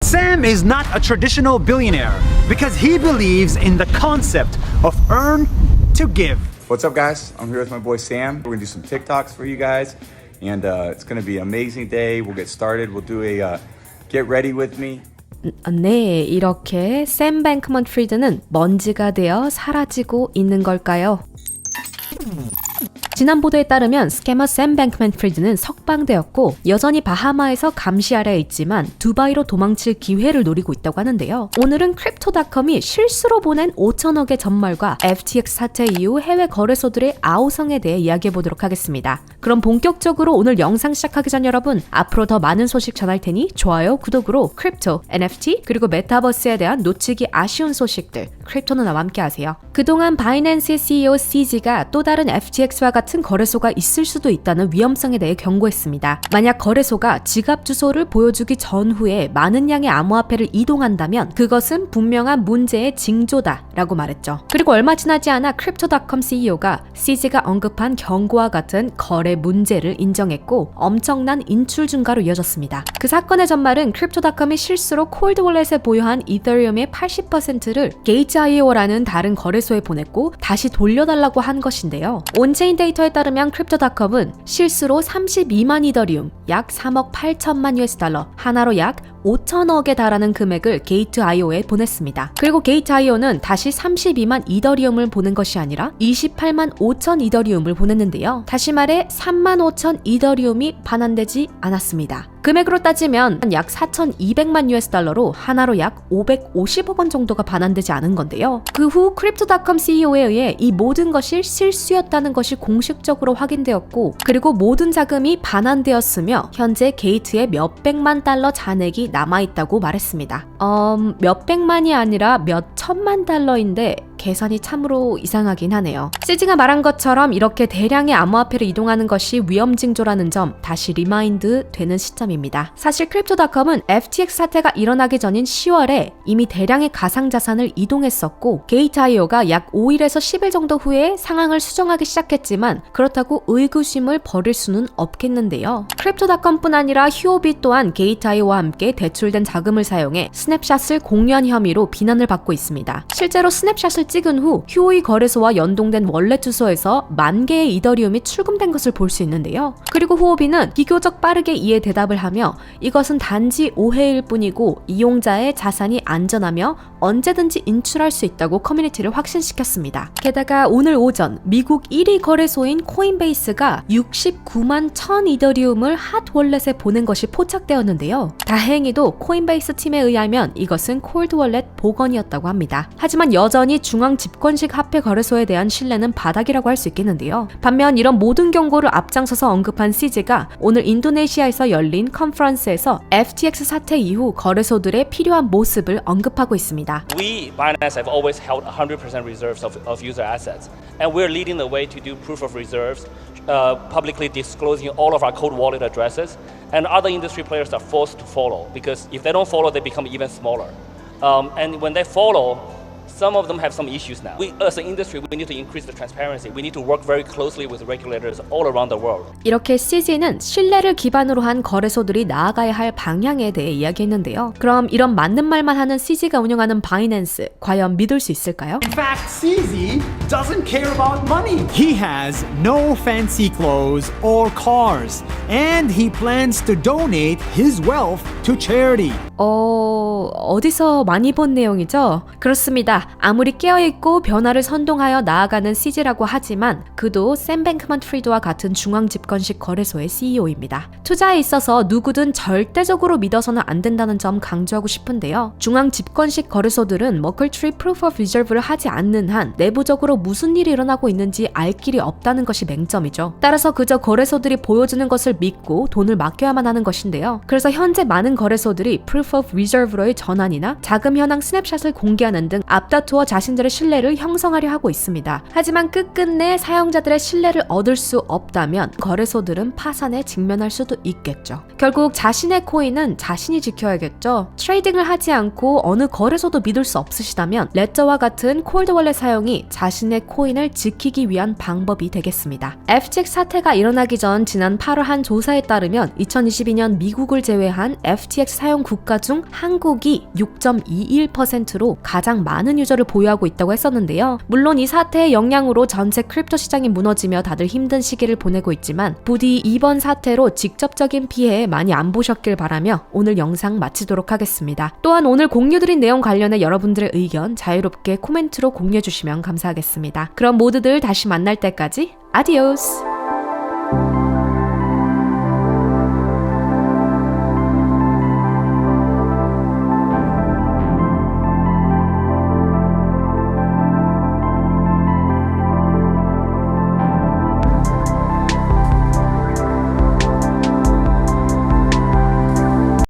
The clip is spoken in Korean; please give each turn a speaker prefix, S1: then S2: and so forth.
S1: Sam is not a traditional billionaire because he believes in the concept of earn to give.
S2: What's up, guys? I'm here with my boy Sam. We're gonna do some TikToks for you guys, and it's gonna be an amazing day. We'll get started. We'll do a get ready with me.
S3: 네, 이렇게 샘 뱅크먼 프리드는 먼지가 되어 사라지고 있는 걸까요? 지난 보도에 따르면 스캐머 샘 뱅크먼 프리드는 석방되었고 여전히 바하마에서 감시 아래에 있지만 두바이로 도망칠 기회를 노리고 있다고 하는데요. 오늘은 크립토닷컴이 실수로 보낸 5천억의 전말과 FTX 사태 이후 해외 거래소들의 아우성에 대해 이야기해 보도록 하겠습니다. 그럼 본격적으로 오늘 영상 시작하기 전 여러분, 앞으로 더 많은 소식 전할 테니 좋아요, 구독으로 크립토, NFT 그리고 메타버스에 대한 놓치기 아쉬운 소식들 크립토 누나와 함께 하세요. 그동안 바이낸스의 CEO CZ가 또 다른 FTX와 같은 거래소가 있을 수도 있다는 위험성에 대해 경고했습니다. 만약 거래소가 지갑 주소를 보여주기 전후에 많은 양의 암호화폐를 이동한다면 그것은 분명한 문제의 징조다 라고 말했죠. 그리고 얼마 지나지 않아 크립토닷컴 CEO가 CZ가 언급한 경고와 같은 거래 문제를 인정했고 엄청난 인출 증가로 이어졌습니다. 그 사건의 전말은 크립토닷컴이 실수로 콜드월렛에 보유한 이더리움의 80%를 게이츠.io라는 다른 거래소에 보냈고 다시 돌려달라고 한 것인데요. 온체인 데이터에 따르면 크립토닷컴은 실수로 32만 이더리움, 약 3억 8천만 US달러, 하나로 약 5천억에 달하는 금액을 게이트.io에 보냈습니다. 그리고 게이트.io는 다시 32만 이더리움을 보낸 것이 아니라 28만 5천 이더리움을 보냈는데요. 다시 말해 3만 5천 이더리움이 반환되지 않았습니다. 금액으로 따지면 약 4,200만 US달러로 하나로 약 550억 원 정도가 반환되지 않은 건데요. 그 후 크립토닷컴 CEO에 의해 이 모든 것이 실수였다는 것이 공식적으로 확인되었고 그리고 모든 자금이 반환되었으며 현재 게이트에 몇백만 달러 잔액이 남아있다고 말했습니다. 몇백만이 아니라 몇천만 달러인데 계산이 참으로 이상하긴 하네요. CZ가 말한 것처럼 이렇게 대량의 암호화폐를 이동하는 것이 위험징조라는 점 다시 리마인드 되는 시점입니다. 사실 크립토닷컴은 FTX 사태가 일어나기 전인 10월에 이미 대량의 가상자산을 이동했었고 게이트.io가 약 5일에서 10일 정도 후에 상황을 수정하기 시작했지만 그렇다고 의구심을 버릴 수는 없겠는데요. 크립토닷컴뿐 아니라 휴오비 또한 게이트.io와 함께 대출된 자금을 사용해 스냅샷을 공유한 혐의로 비난을 받고 있습니다. 실제로 스냅샷을 찍은 후 휴오이 거래소와 연동된 월렛 주소에서 10,000개의 이더리움이 출금된 것을 볼 수 있는데요. 그리고 후오비는 비교적 빠르게 이에 대답을 하며 이것은 단지 오해일 뿐이고 이용자의 자산이 안전하며 언제든지 인출할 수 있다고 커뮤니티를 확신시켰습니다. 게다가 오늘 오전 미국 1위 거래소인 코인베이스가 69만 1,000 이더리움을 핫 월렛에 보낸 것이 포착되었는데요. 다행히도 코인베이스 팀에 의하면 이것은 콜드 월렛 복원이었다고 합니다. 하지만 여전히 중앙 집권식 화폐 거래소에 대한 신뢰는 바닥이라고 할 수 있겠는데요. 반면 이런 모든 경고를 앞장서서 언급한 CZ가 오늘 인도네시아에서 열린 컨퍼런스에서 FTX 사태 이후 거래소들의 필요한 모습을 언급하고 있습니다.
S4: We, Binance, have always held 100% reserves of user assets, and we're leading the way to do proof of reserves, publicly disclosing all of our cold wallet addresses, and other industry players are forced to follow because if they don't follow, they become even smaller. And when they follow, some of them have some issues now. We, as an industry, we need to increase the transparency. We need to work very closely with regulators all around the world.
S3: 이렇게 CZ는 신뢰를 기반으로 한 거래소들이 나아가야 할 방향에 대해 이야기했는데요. 그럼 이런 맞는 말만 하는 CZ가 운영하는 바이낸스, 과연 믿을 수 있을까요?
S1: In fact, CZ doesn't care about money. He has no fancy clothes or cars, and he plans to donate his wealth to charity.
S3: 어디서 많이 본 내용이죠? 그렇습니다. 아무리 깨어있고 변화를 선동하여 나아가는 CZ라고 하지만 그도 샘 뱅크먼 프리드와 같은 중앙 집권식 거래소의 CEO입니다. 투자에 있어서 누구든 절대적으로 믿어서는 안 된다는 점 강조하고 싶은데요. 중앙 집권식 거래소들은 머클트리 프루프 오브 리저브를 하지 않는 한 내부적으로 무슨 일이 일어나고 있는지 알 길이 없다는 것이 맹점이죠. 따라서 그저 거래소들이 보여주는 것을 믿고 돈을 맡겨야만 하는 것인데요. 그래서 현재 많은 거래소들이 프루프 오브 리저브로의 전환이나 자금 현황 스냅샷을 공개하는 등 앞다 맞다투어 자신들의 신뢰를 형성하려 하고 있습니다. 하지만 끝끝내 사용자들의 신뢰를 얻을 수 없다면 거래소들은 파산에 직면할 수도 있겠죠. 결국 자신의 코인은 자신이 지켜야겠죠. 트레이딩을 하지 않고 어느 거래소도 믿을 수 없으시다면 레저와 같은 콜드 월렛 사용이 자신의 코인을 지키기 위한 방법이 되겠습니다. FTX 사태가 일어나기 전 지난 8월 한 조사에 따르면 2022년 미국을 제외한 FTX 사용 국가 중 한국이 6.21%로 가장 많은 유저를 보유하고 있다고 했었는데요. 물론 이 사태의 영향으로 전체 크립토 시장이 무너지며 다들 힘든 시기를 보내고 있지만 부디 이번 사태로 직접적인 피해 많이 안 보셨길 바라며 오늘 영상 마치도록 하겠습니다. 또한 오늘 공유드린 내용 관련해 여러분들의 의견 자유롭게 코멘트로 공유해주시면 감사하겠습니다. 그럼 모두들 다시 만날 때까지 아디오스!